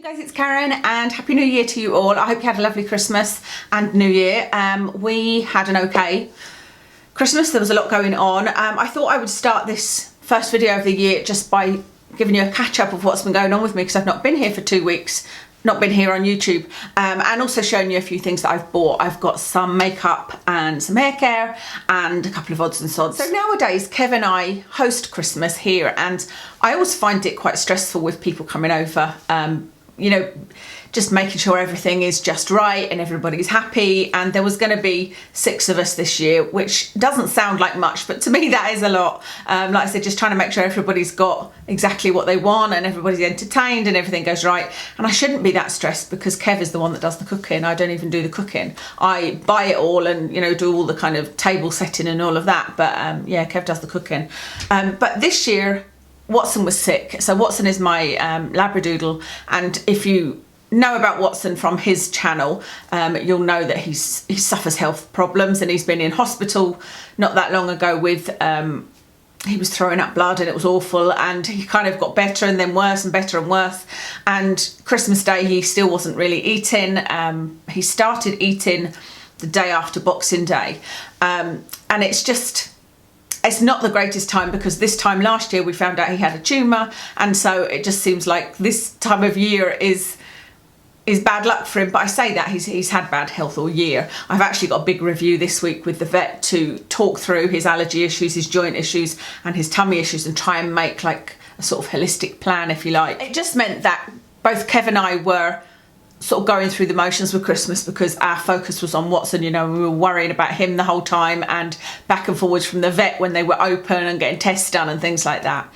You guys, it's Karen and Happy New Year to you all. I hope you had a lovely Christmas and New Year. We had an okay Christmas. There was a lot going on. I thought I would start this first video of the year just by giving you a catch up of what's been going on with me, because I've not been here for 2 weeks, not been here on YouTube, and also showing you a few things that I've bought. I've got some makeup and some hair care and a couple of odds and sods. So nowadays Kev and I host Christmas here, and I always find it quite stressful with people coming over. You know, just making sure everything is just right and everybody's happy. And there was going to be 6 of us this year, which doesn't sound like much, but to me that is a lot. Like I said, just trying to make sure everybody's got exactly what they want and everybody's entertained and everything goes right. And I shouldn't be that stressed because Kev is the one that does the cooking. I don't even do the cooking. I buy it all and, you know, do all the kind of table setting and all of that. But yeah, Kev does the cooking. But this year Watson was sick. So Watson is my Labradoodle, and if you know about Watson from his channel, you'll know that he suffers health problems, and he's been in hospital not that long ago with he was throwing up blood and it was awful, and he kind of got better and then worse and better and worse. And Christmas Day he still wasn't really eating. He started eating the day after Boxing Day, and it's not the greatest time, because this time last year we found out he had a tumour, and so it just seems like this time of year is bad luck for him. But I say that he's had bad health all year. I've actually got a big review this week with the vet to talk through his allergy issues, his joint issues and his tummy issues, and try and make like a sort of holistic plan, if you like. It just meant that both Kev and I were sort of going through the motions with Christmas, because our focus was on Watson. You know, we were worrying about him the whole time, and back and forwards from the vet when they were open and getting tests done and things like that.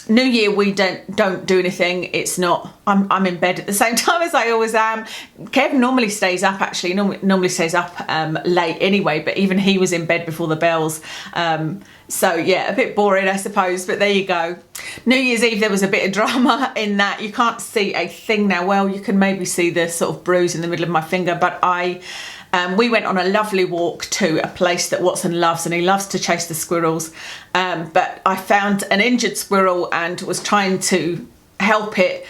New Year we don't do anything. It's not, I'm in bed at the same time as I always am. Kev normally stays up, actually normally stays up late anyway, but even he was in bed before the bells. So yeah, a bit boring I suppose, but there you go. New Year's Eve there was a bit of drama in that you can't see a thing now. Well, you can maybe see the sort of bruise in the middle of my finger, but we went on a lovely walk to a place that Watson loves, and he loves to chase the squirrels. But I found an injured squirrel and was trying to help it.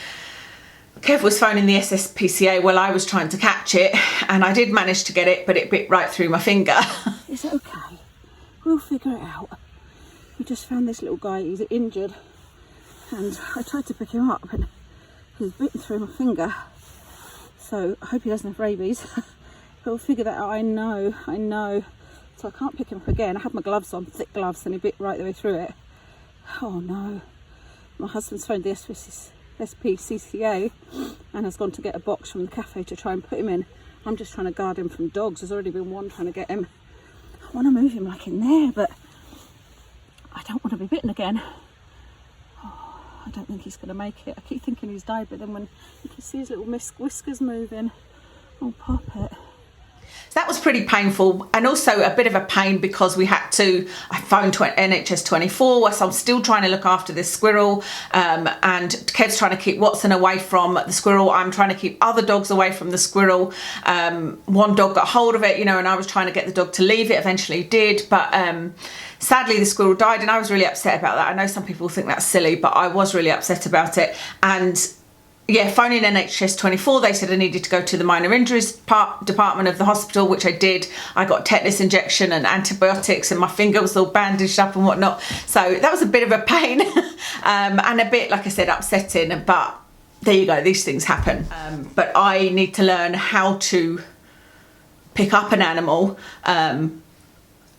Kev was phoning the SSPCA while I was trying to catch it, and I did manage to get it, but it bit right through my finger. Is it okay? We'll figure it out. We just found this little guy, he's injured, and I tried to pick him up and he's bitten through my finger. So I hope he doesn't have rabies. But we'll figure that out. I know. So I can't pick him up again. I had my gloves on, thick gloves, and he bit right the way through it. Oh no. My husband's phoned the SPCA and has gone to get a box from the cafe to try and put him in. I'm just trying to guard him from dogs. There's already been one trying to get him. I want to move him like in there, but I don't want to be bitten again. Oh, I don't think he's going to make it. I keep thinking he's died, but then when you can see his little whiskers moving, oh, pop it. So that was pretty painful, and also a bit of a pain because I phoned NHS 24 whilst I'm still trying to look after this squirrel, and Kev's trying to keep Watson away from the squirrel. I'm trying to keep other dogs away from the squirrel. One dog got hold of it, you know, and I was trying to get the dog to leave it. Eventually did, but sadly the squirrel died, and I was really upset about that. I know some people think that's silly, but I was really upset about it. And yeah, phoning NHS 24, they said I needed to go to the minor injuries department of the hospital, which I did. I got a tetanus injection and antibiotics, and my finger was all bandaged up and whatnot. So that was a bit of a pain and a bit, like I said, upsetting, but there you go, these things happen. But I need to learn how to pick up an animal,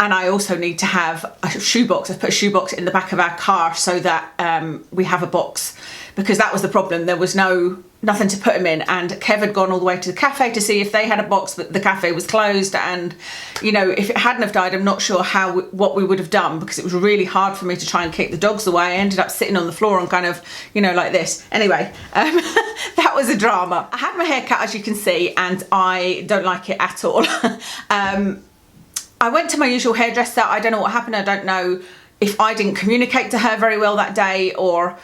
and I also need to have a shoebox. I've put a shoebox in the back of our car so that we have a box, because that was the problem. There was nothing to put him in, and Kev had gone all the way to the cafe to see if they had a box, but the cafe was closed. And you know, if it hadn't have died, I'm not sure what we would have done, because it was really hard for me to try and keep the dogs away. I ended up sitting on the floor and kind of, you know, like this. Anyway, that was a drama. I had my hair cut, as you can see, and I don't like it at all. I went to my usual hairdresser. I don't know what happened. I don't know if I didn't communicate to her very well that day, or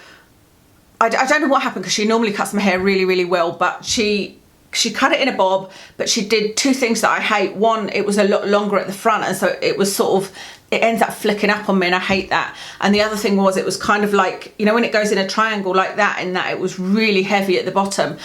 I don't know what happened, because she normally cuts my hair really, really well, but she she cut it in a bob, but she did two things that I hate. One, it was a lot longer at the front, and so it was sort of, it ends up flicking up on me, and I hate that. And the other thing was, it was kind of like, you know, when it goes in a triangle like that, in that it was really heavy at the bottom.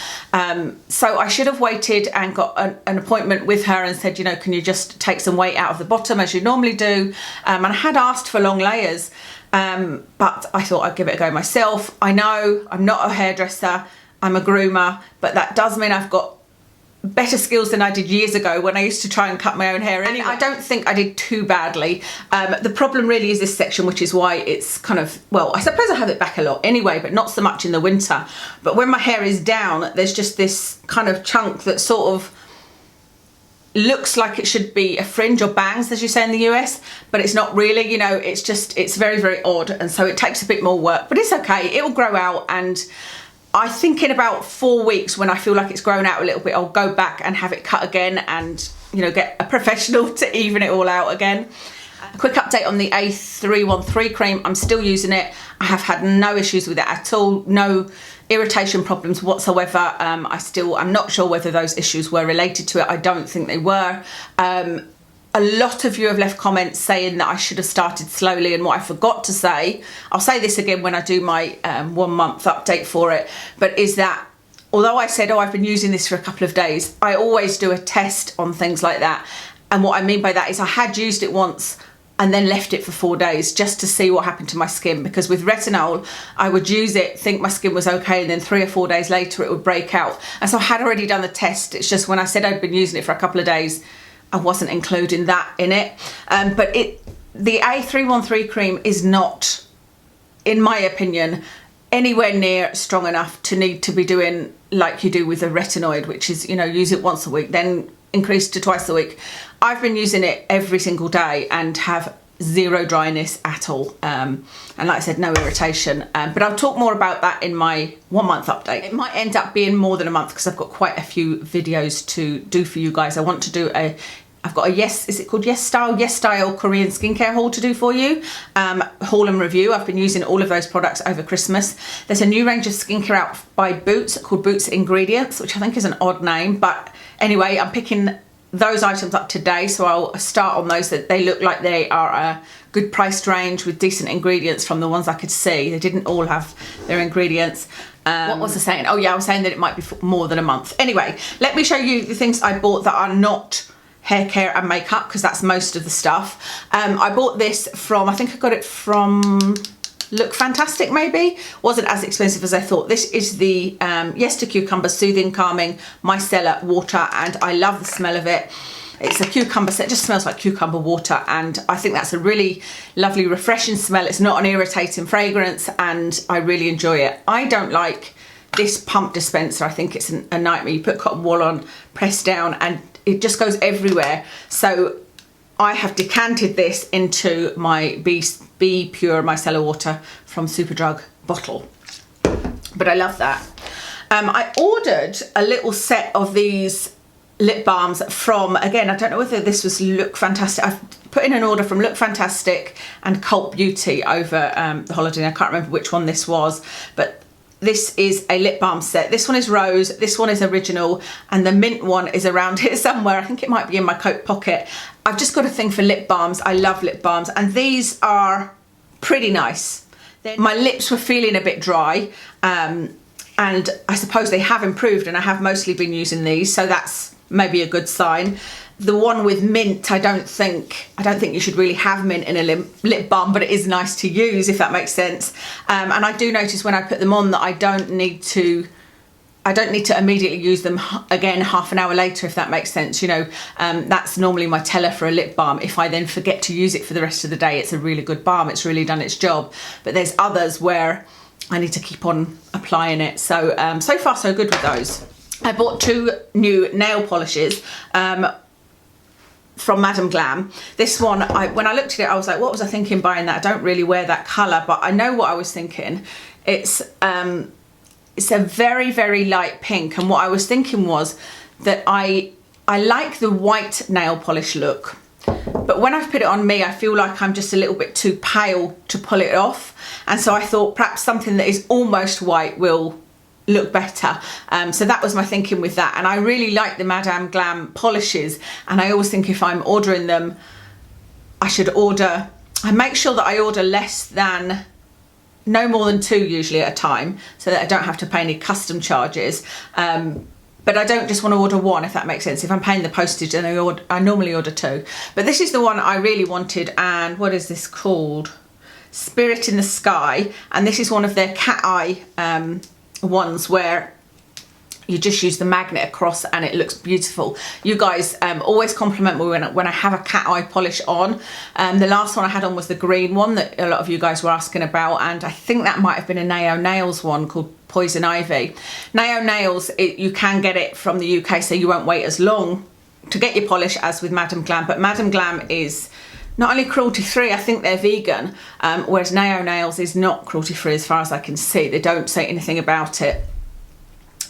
So I should have waited and got an appointment with her and said, you know, can you just take some weight out of the bottom as you normally do? And I had asked for long layers, but I thought I'd give it a go myself. I know I'm not a hairdresser, I'm a groomer, but that does mean I've got better skills than I did years ago when I used to try and cut my own hair. Anyway, I don't think I did too badly. The problem really is this section, which is why it's kind of, well, I suppose I have it back a lot anyway, but not so much in the winter. But when my hair is down, there's just this kind of chunk that sort of looks like it should be a fringe or bangs, as you say in the US, but it's not really, you know, it's just, it's very, very odd. And so it takes a bit more work, but it's okay. It will grow out, and I think in about 4 weeks, when I feel like it's grown out a little bit, I'll go back and have it cut again and, you know, get a professional to even it all out again. A quick update on the A313 cream. I'm still using it. I have had no issues with it at all. No irritation problems whatsoever. I'm not sure whether those issues were related to it. I don't think they were. A lot of you have left comments saying that I should have started slowly, and what I forgot to say, I'll say this again when I do my 1 month update for it, but is that although I said, oh, I've been using this for a couple of days, I always do a test on things like that. And what I mean by that is I had used it once and then left it for 4 days just to see what happened to my skin, because with retinol, I would use it, think my skin was okay, and then 3 or 4 days later it would break out. And so I had already done the test. It's just when I said I'd been using it for a couple of days, I wasn't including that in it. But the A313 cream is not, in my opinion, anywhere near strong enough to need to be doing like you do with a retinoid, which is, you know, use it once a week, then increase to twice a week. I've been using it every single day and have zero dryness at all. And like I said, no irritation. But I'll talk more about that in my 1 month update. It might end up being more than a month because I've got quite a few videos to do for you guys. I want to do I've got a is it called Yes Style Korean skincare haul to do for you. Haul and review. I've been using all of those products over Christmas. There's a new range of skincare out by Boots called Boots Ingredients, which I think is an odd name, but anyway, I'm picking those items up today, so I'll start on those. That they look like they are a good priced range with decent ingredients from the ones I could see. They didn't all have their ingredients. What was I saying? Oh yeah, I was saying that it might be more than a month. Anyway, let me show you the things I bought that are not hair care and makeup, because that's most of the stuff. I bought this from, I think I got it from Look Fantastic, maybe. Wasn't as expensive as I thought. This is the Yes to Cucumber Soothing Calming Micellar Water, and I love the smell of it. It's a cucumber set, it just smells like cucumber water, and I think that's a really lovely, refreshing smell. It's not an irritating fragrance, and I really enjoy it. I don't like this pump dispenser. I think it's a nightmare. You put cotton wool on, press down, and it just goes everywhere. So I have decanted this into my Be Pure Micellar water from Superdrug bottle. But I love that. I ordered a little set of these lip balms from, again, I don't know whether this was Look Fantastic. I've put in an order from Look Fantastic and Cult Beauty over the holiday. I can't remember which one this was, but this is a lip balm set. This one is rose, this one is original, and the mint one is around here somewhere. I think it might be in my coat pocket. I've just got a thing for lip balms. I love lip balms, and these are pretty nice. My lips were feeling a bit dry, and I suppose they have improved, and I have mostly been using these, so that's maybe a good sign. The one with mint, I don't think you should really have mint in a lip balm, but it is nice to use, if that makes sense. And I do notice when I put them on that I don't need to immediately use them again half an hour later, if that makes sense. You know, that's normally my teller for a lip balm. If I then forget to use it for the rest of the day, it's a really good balm. It's really done its job. But there's others where I need to keep on applying it. So, so far so good with those. I bought 2 new nail polishes. From Madam Glam. This one, when I looked at it, I was like, what was I thinking buying that? I don't really wear that colour, but I know what I was thinking. It's a very, very light pink, and what I was thinking was that I like the white nail polish look, but when I've put it on me, I feel like I'm just a little bit too pale to pull it off, and so I thought perhaps something that is almost white will look better. So that was my thinking with that. And I really like the Madame Glam polishes, and I always think if I'm ordering them, I make sure that I order no more than 2 usually at a time, so that I don't have to pay any custom charges. But I don't just want to order 1, if that makes sense. If I'm paying the postage, then I normally order 2. But this is the one I really wanted, and what is this called? Spirit in the Sky. And this is one of their cat eye ones where you just use the magnet across and it looks beautiful. You guys always compliment me when I have a cat eye polish on. The last one I had on was the green one that a lot of you guys were asking about, and I think that might have been a Nao Nails one called Poison Ivy. Nao Nails, you can get it from the UK, so you won't wait as long to get your polish as with Madame Glam, but Madame Glam is not only cruelty free, I think they're vegan, whereas Nao Nails is not cruelty free as far as I can see. They don't say anything about it.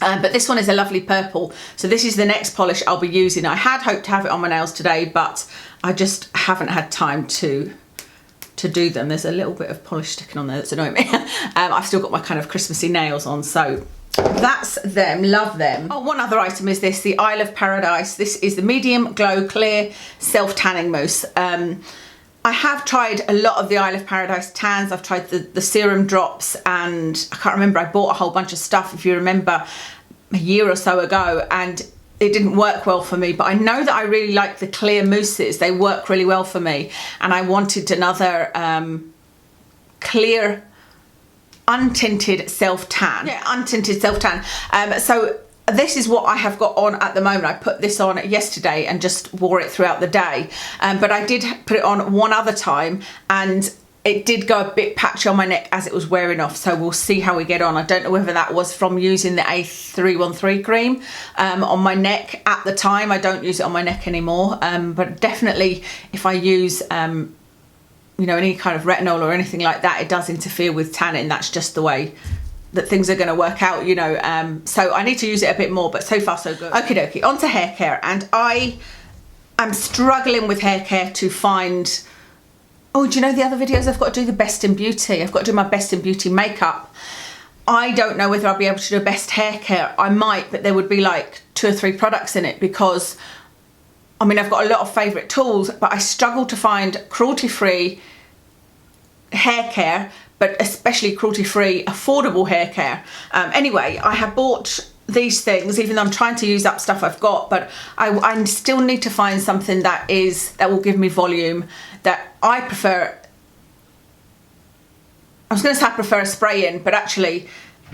But this one is a lovely purple, so this is the next polish I'll be using. I had hoped to have it on my nails today, but I just haven't had time to do them. There's a little bit of polish sticking on there that's annoying me. I've still got my kind of Christmassy nails on, so that's them. Love them. Oh, one other item is this, the Isle of Paradise. This is the Medium Glow Clear Self-Tanning Mousse. I have tried a lot of the Isle of Paradise tans. I've tried the serum drops, and I can't remember, I bought a whole bunch of stuff, if you remember, a year or so ago, and it didn't work well for me. But I know that I really like the clear mousses. They work really well for me, and I wanted another clear untinted self-tan. Yeah, untinted self-tan. So this is what I have got on at the moment. I put this on yesterday and just wore it throughout the day. But I did put it on one other time, and it did go a bit patchy on my neck as it was wearing off. So we'll see how we get on. I don't know whether that was from using the A313 cream on my neck at the time. I don't use it on my neck anymore. But definitely if I use you know, any kind of retinol or anything like that, it does interfere with tanning. That's just the way that things are going to work out, you know. So I need to use it a bit more, but so far so good. Okie dokie, on to hair care. And I am struggling with hair care to find, oh, do you know the other videos I've got to do? The best in beauty. I've got to do my best in beauty makeup. I don't know whether I'll be able to do a best hair care. I might, but there would be like 2 or 3 products in it, because I mean, I've got a lot of favourite tools, but I struggle to find cruelty-free hair care, but especially cruelty-free affordable hair care. Anyway, I have bought these things, even though I'm trying to use up stuff I've got, but I still need to find something that will give me volume, that I prefer. I was going to say I prefer a spray in, but actually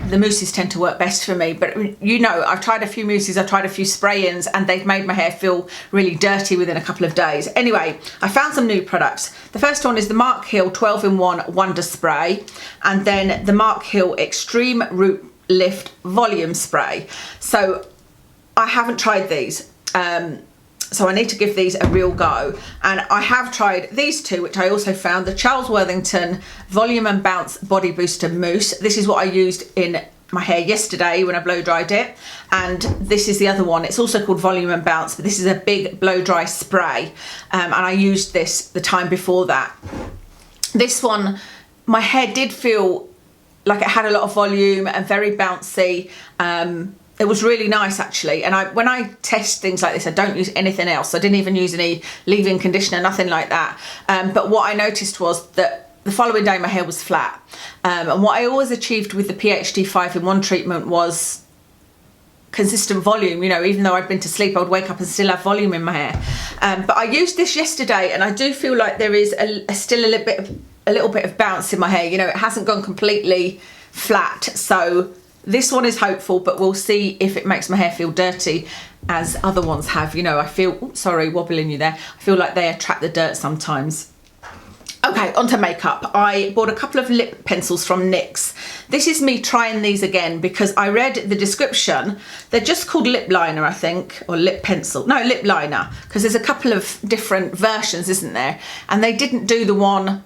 the mousses tend to work best for me. But you know, I've tried a few mousses, I've tried a few spray-ins, and they've made my hair feel really dirty within a couple of days. Anyway, I found some new products. The first one is the Marc Hill 12-in-1 Wonder Spray, and then the Marc Hill Extreme Root Lift Volume Spray. So I haven't tried these. So I need to give these a real go. And I have tried these two, which I also found, the Charles Worthington Volume and Bounce Body Booster Mousse. This is what I used in my hair yesterday when I blow dried it. And this is the other one. It's also called Volume and Bounce, but this is a big blow dry spray. And I used this the time before that. This one, my hair did feel like it had a lot of volume and very bouncy. It was really nice actually, and when I test things like this, I don't use anything else. I didn't even use any leave-in conditioner, nothing like that. But what I noticed was that the following day my hair was flat. And what I always achieved with the PhD 5-in-1 treatment was consistent volume. You know, even though I'd been to sleep, I would wake up and still have volume in my hair. But I used this yesterday, and I do feel like there is still a little bit of bounce in my hair. You know, it hasn't gone completely flat. So this one is hopeful, but we'll see if it makes my hair feel dirty as other ones have. You know, I feel, oops, sorry, wobbling you there. I feel like they attract the dirt sometimes. Okay, onto makeup. I bought a couple of lip pencils from NYX. This is me trying these again because I read the description. They're just called lip liner, I think, or lip pencil. No, lip liner, because there's a couple of different versions, isn't there? And they didn't do the one.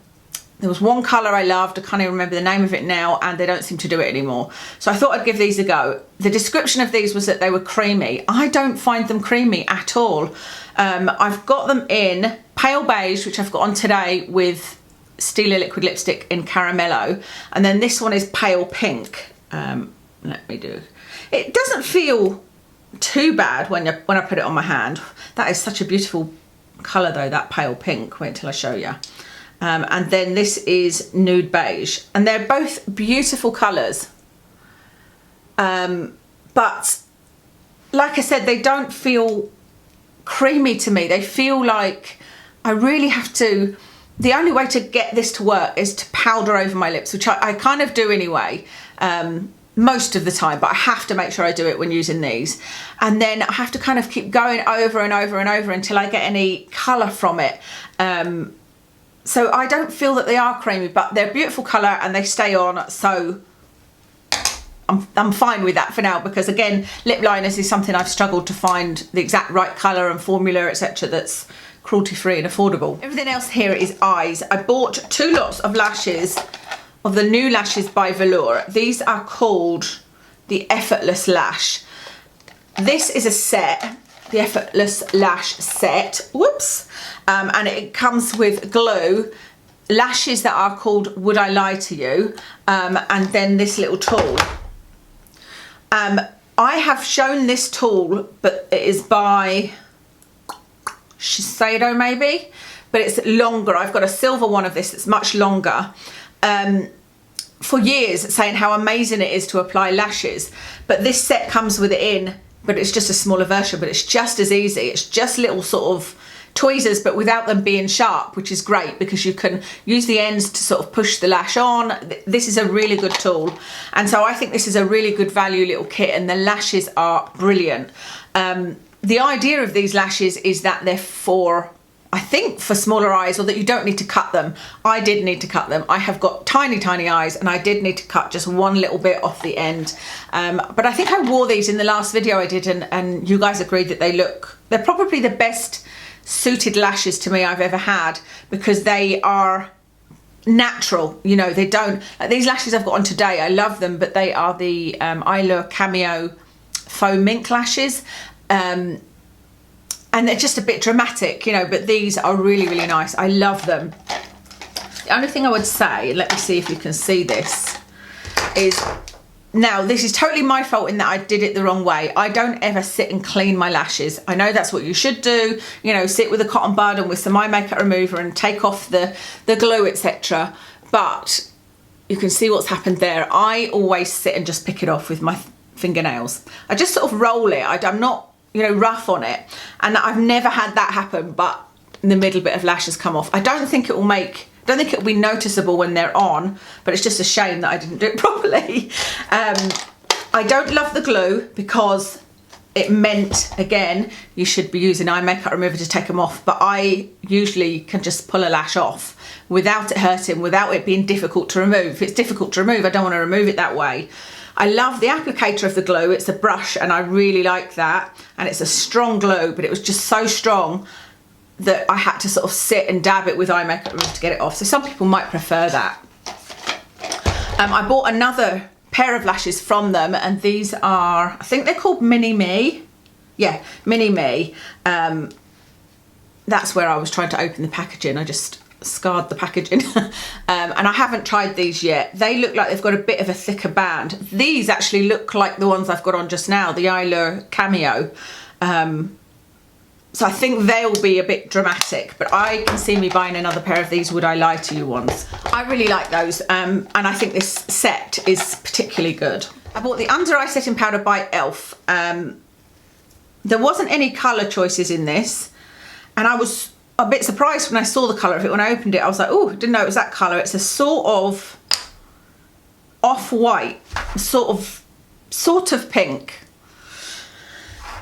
There was one colour I loved, I can't even remember the name of it now, and they don't seem to do it anymore. So I thought I'd give these a go. The description of these was that they were creamy. I don't find them creamy at all. I've got them in pale beige, which I've got on today with Stila liquid lipstick in Caramello. And then this one is pale pink. Let me do It doesn't feel too bad when I put it on my hand. That is such a beautiful colour though, that pale pink. Wait till I show you. And then this is Nude Beige, and they're both beautiful colours. But like I said, they don't feel creamy to me. They feel like I really have to, the only way to get this to work is to powder over my lips, which I kind of do anyway, most of the time, but I have to make sure I do it when using these. And then I have to kind of keep going over and over and over until I get any colour from it. So I don't feel that they are creamy, but they're beautiful colour and they stay on, so I'm fine with that for now, because again, lip liners is something I've struggled to find the exact right colour and formula, etc., that's cruelty free and affordable. Everything else here is eyes. I bought 2 lots of lashes, of the new lashes by Velour. These are called the Effortless Lash. This is a set, the Effortless Lash set, whoops, and it comes with glue, lashes that are called Would I Lie to You, and then this little tool. I have shown this tool, but it is by Shiseido maybe, but it's longer. I've got a silver one of this that's much longer. For years saying how amazing it is to apply lashes, but this set comes with it in, but it's just a smaller version, but it's just as easy. It's just little sort of tweezers, but without them being sharp, which is great because you can use the ends to sort of push the lash on. This is a really good tool, and so I think this is a really good value little kit, and the lashes are brilliant. The idea of these lashes is that they're for, I think, for smaller eyes, or that you don't need to cut them. I did need to cut them. I have got tiny eyes, and I did need to cut just one little bit off the end. But I think I wore these in the last video I did, and you guys agreed that they're probably the best suited lashes to me I've ever had, because they are natural, you know. They don't, like these lashes I've got on today, I love them, but they are the Eyelure Cameo Faux Mink lashes, and they're just a bit dramatic, you know, but these are really nice. I love them. The only thing I would say, let me see if you can see this, is, now this is totally my fault in that I did it the wrong way. I don't ever sit and clean my lashes. I know that's what you should do, you know, sit with a cotton bud and with some eye makeup remover and take off the glue, etc. But you can see what's happened there. I always sit and just pick it off with my fingernails. I just sort of roll it. I'm not, you know, rough on it, and I've never had that happen, but the middle bit of lashes come off. I don't think it'll be noticeable when they're on, but it's just a shame that I didn't do it properly. I don't love the glue because it meant, again, you should be using eye makeup remover to take them off, but I usually can just pull a lash off without it hurting, without it being difficult to remove. If it's difficult to remove, I don't want to remove it that way. I love the applicator of the glue. It's a brush, and I really like that, and it's a strong glue, but it was just so strong that I had to sort of sit and dab it with eye makeup remover to get it off. So some people might prefer that. I bought another pair of lashes from them, and these are, I think they're called Mini Me. Yeah, Mini Me. That's where I was trying to open the packaging. I just scarred the packaging. And I haven't tried these yet. They look like they've got a bit of a thicker band. These actually look like the ones I've got on just now, the Eyelure Cameo. So I think they'll be a bit dramatic, but I can see me buying another pair of these Would I Lie to You ones. I really like those, and I think this set is particularly good. I bought the Under Eye Setting Powder by e.l.f. There wasn't any colour choices in this, and I was a bit surprised when I saw the colour of it. When I opened it, I was like, oh, didn't know it was that colour. It's a sort of off-white, sort of pink.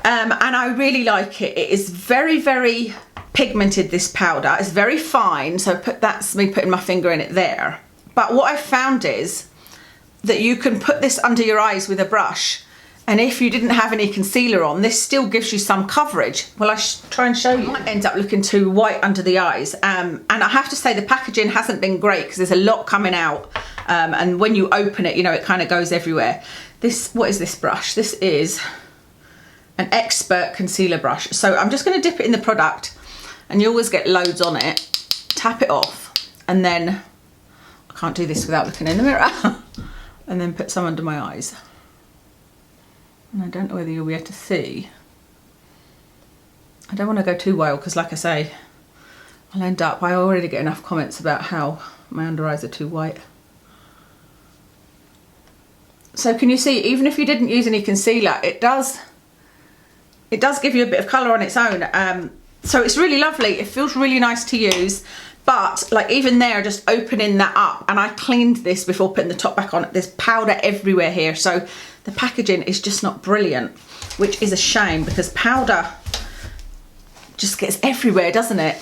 And I really like it. It is very pigmented, this powder. It's very fine, so that's me putting my finger in it there. But what I've found is that you can put this under your eyes with a brush, and if you didn't have any concealer on, this still gives you some coverage. Well, I try and show you. It might end up looking too white under the eyes, and I have to say the packaging hasn't been great because there's a lot coming out, and when you open it, you know, it kind of goes everywhere. What is this brush? This is an Expert concealer brush. So I'm just going to dip it in the product, and you always get loads on it. Tap it off, and then I can't do this without looking in the mirror. And then put some under my eyes. And I don't know whether you'll be able to see. I don't want to go too wild because, like I say, I'll end up, I already get enough comments about how my under eyes are too white. So can you see, even if you didn't use any concealer, it does give you a bit of colour on its own. So it's really lovely. It feels really nice to use. But like even there, just opening that up, and I cleaned this before putting the top back on. There's powder everywhere here. So the packaging is just not brilliant, which is a shame because powder just gets everywhere, doesn't it?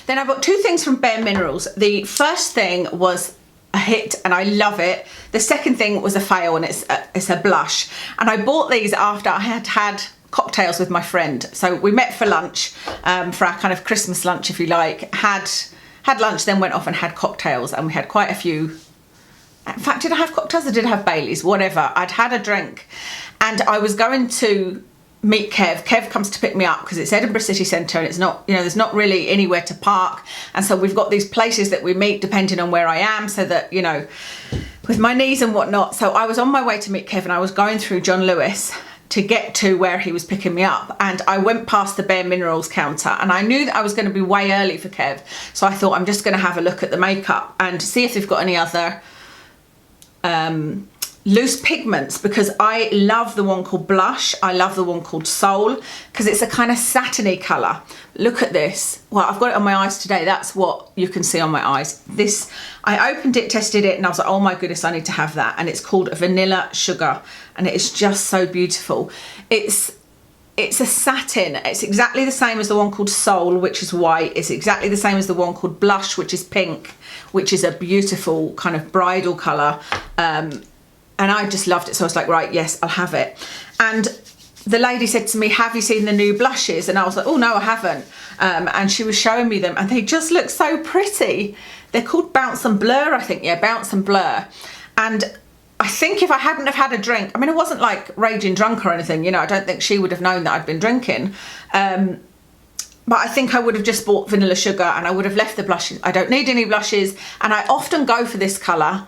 Then I got two things from Bareminerals. The first thing was a hit and I love it. The second thing was a fail, and it's a blush. And I bought these after I had cocktails with my friend. So we met for lunch, for our kind of Christmas lunch, if you like. Had lunch, then went off and had cocktails, and we had quite a few. In fact, did I have cocktails or did I have Baileys? Whatever. I'd had a drink, and I was going to meet Kev. Kev comes to pick me up because it's Edinburgh City Centre, and it's not, you know, there's not really anywhere to park. And so we've got these places that we meet depending on where I am, so that, you know, with my knees and whatnot. So I was on my way to meet Kev, and I was going through John Lewis to get to where he was picking me up, and I went past the Bareminerals counter, and I knew that I was going to be way early for Kev, so I thought I'm just going to have a look at the makeup and see if they've got any other loose pigments, because I love the one called Blush. I love the one called Soul because it's a kind of satiny colour. Look at this. Well, I've got it on my eyes today. That's what you can see on my eyes. This, I opened it, tested it, and I was like, oh my goodness, I need to have that. And it's called Vanilla Sugar, and it is just so beautiful. It's a satin. It's exactly the same as the one called Soul, which is white. It's exactly the same as the one called Blush, which is pink, which is a beautiful kind of bridal colour. And I just loved it. So I was like, right, yes, I'll have it. And the lady said to me, have you seen the new blushes? And I was like, oh no, I haven't. And she was showing me them, and they just look so pretty. They're called Bounce and Blur, I think. Yeah, Bounce and Blur. And I think if I hadn't have had a drink, I mean, I wasn't like raging drunk or anything, you know, I don't think she would have known that I'd been drinking. But I think I would have just bought Vanilla Sugar, and I would have left the blushes. I don't need any blushes. And I often go for this colour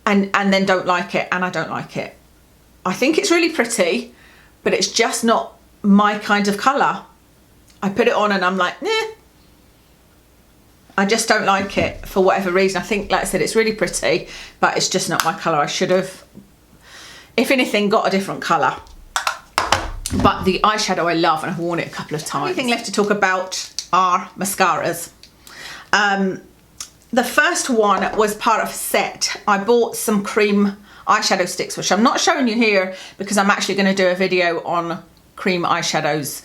and then don't like it, and I don't like it. I think it's really pretty, but it's just not my kind of colour. I put it on and I'm like, nah. I just don't like it for whatever reason. I think, like I said, it's really pretty, but it's just not my colour. I should have, if anything, got a different colour. But the eyeshadow I love, and I've worn it a couple of times. The only thing left to talk about are mascaras. The first one was part of a set. I bought some cream eyeshadow sticks, which I'm not showing you here because I'm actually going to do a video on cream eyeshadows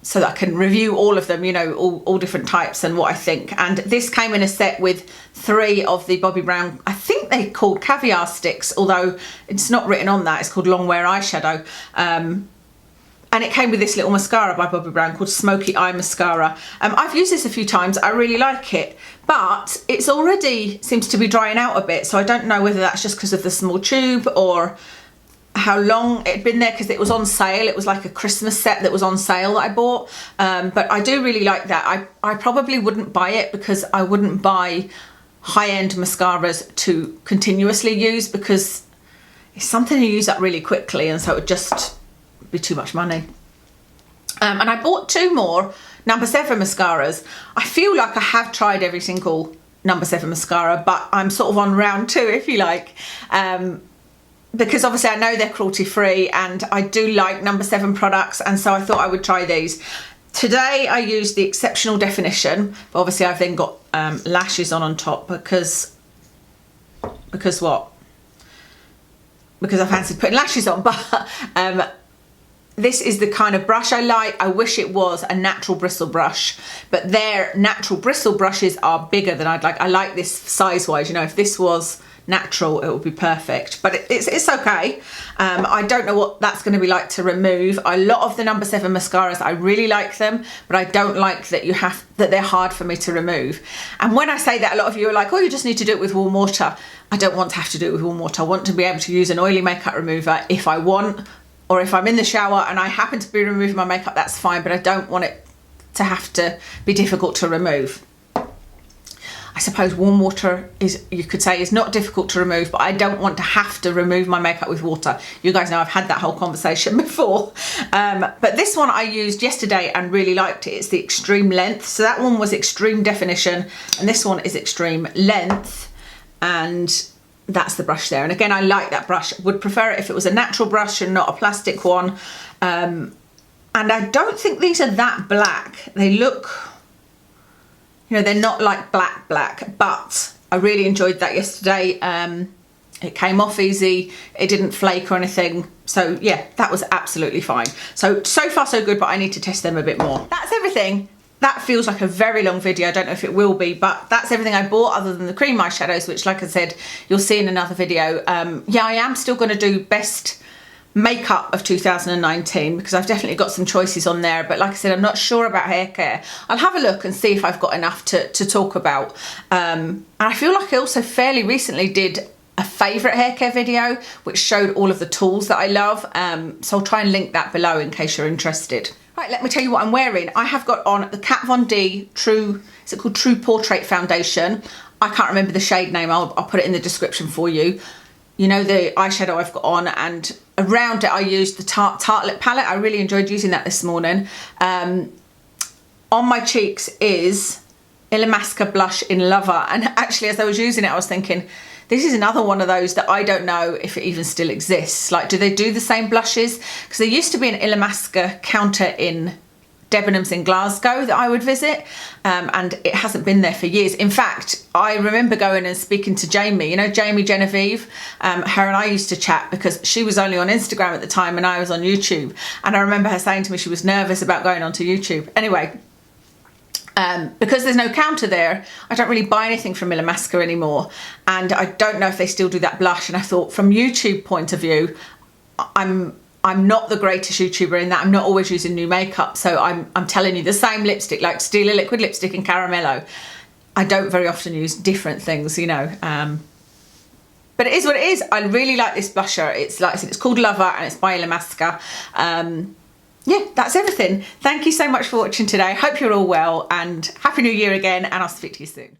so that I can review all of them, you know, all different types and what I think. And this came in a set with 3 of the Bobbi Brown, I think they're called caviar sticks, although it's not written on that. It's called Long Wear Eyeshadow. And it came with this little mascara by Bobbi Brown called Smoky Eye Mascara. I've used this a few times. I really like it, but it's already seems to be drying out a bit. So I don't know whether that's just because of the small tube or how long it had been there, because it was on sale. It was like a Christmas set that was on sale that I bought. But I do really like that. I probably wouldn't buy it because I wouldn't buy high-end mascaras to continuously use, because it's something you use up really quickly, and so it would just be too much money. And I bought 2 more No. 7 mascaras. I feel like I have tried every single No. 7 mascara, but I'm sort of on round 2, if you like, because obviously I know they're cruelty free, and I do like No. 7 products, and so I thought I would try these. Today I used the Exceptional Definition, but obviously I've then got lashes on top because what? Because I fancied putting lashes on. But this is the kind of brush I like. I wish it was a natural bristle brush, but their natural bristle brushes are bigger than I'd like. I like this size-wise, you know, if this was natural, it would be perfect, but it's okay. I don't know what that's going to be like to remove. A lot of the No. 7 mascaras, I really like them, but I don't like that they're hard for me to remove. And when I say that, a lot of you are like, oh, you just need to do it with warm water. I don't want to have to do it with warm water. I want to be able to use an oily makeup remover if I want, or if I'm in the shower and I happen to be removing my makeup, that's fine, but I don't want it to have to be difficult to remove. I suppose warm water is, you could say, is not difficult to remove, but I don't want to have to remove my makeup with water. You guys know I've had that whole conversation before. But this one I used yesterday and really liked it. It's the Extreme Length. So that one was Extreme Definition and this one is Extreme Length, and that's the brush there. And again, I like that brush. Would prefer it if it was a natural brush and not a plastic one. And I don't think these are that black. They look, you know, they're not like black, but I really enjoyed that yesterday. It came off easy. It didn't flake or anything. So yeah, that was absolutely fine. So far so good, but I need to test them a bit more. That's everything. That feels like a very long video. I don't know if it will be, but that's everything I bought other than the cream eyeshadows, which, like I said, you'll see in another video. Yeah, I am still going to do best makeup of 2019 because I've definitely got some choices on there, but like I said, I'm not sure about hair care. I'll have a look and see if I've got enough to talk about. And I feel like I also fairly recently did a favourite hair care video which showed all of the tools that I love, so I'll try and link that below in case you're interested. Right, let me tell you what I'm wearing. I have got on the Kat Von D True, is it called True Portrait Foundation? I can't remember the shade name, I'll put it in the description for you. You know, the eyeshadow I've got on, and around it I used the Tarte Lip palette. I really enjoyed using that this morning. On my cheeks is Illamasqua blush in Lover, and actually as I was using it I was thinking, this is another one of those that I don't know if it even still exists. Like, do they do the same blushes? Because there used to be an Illamasqua counter in Debenhams in Glasgow that I would visit, and it hasn't been there for years. In fact, I remember going and speaking to Jamie, you know, Jamie Genevieve. Her and I used to chat because she was only on Instagram at the time and I was on YouTube, and I remember her saying to me she was nervous about going onto YouTube. Anyway, because there's no counter there, I don't really buy anything from Illamasqua anymore, and I don't know if they still do that blush. And I thought, from YouTube point of view, I'm not the greatest YouTuber in that I'm not always using new makeup, so I'm telling you the same lipstick, like Stila liquid lipstick and Caramello. I don't very often use different things, you know. But it is what it is. I really like this blusher. It's, like I said, it's called Lover and it's by Illamasqua. Yeah, that's everything. Thank you so much for watching today. Hope you're all well, and Happy New Year again, and I'll speak to you soon.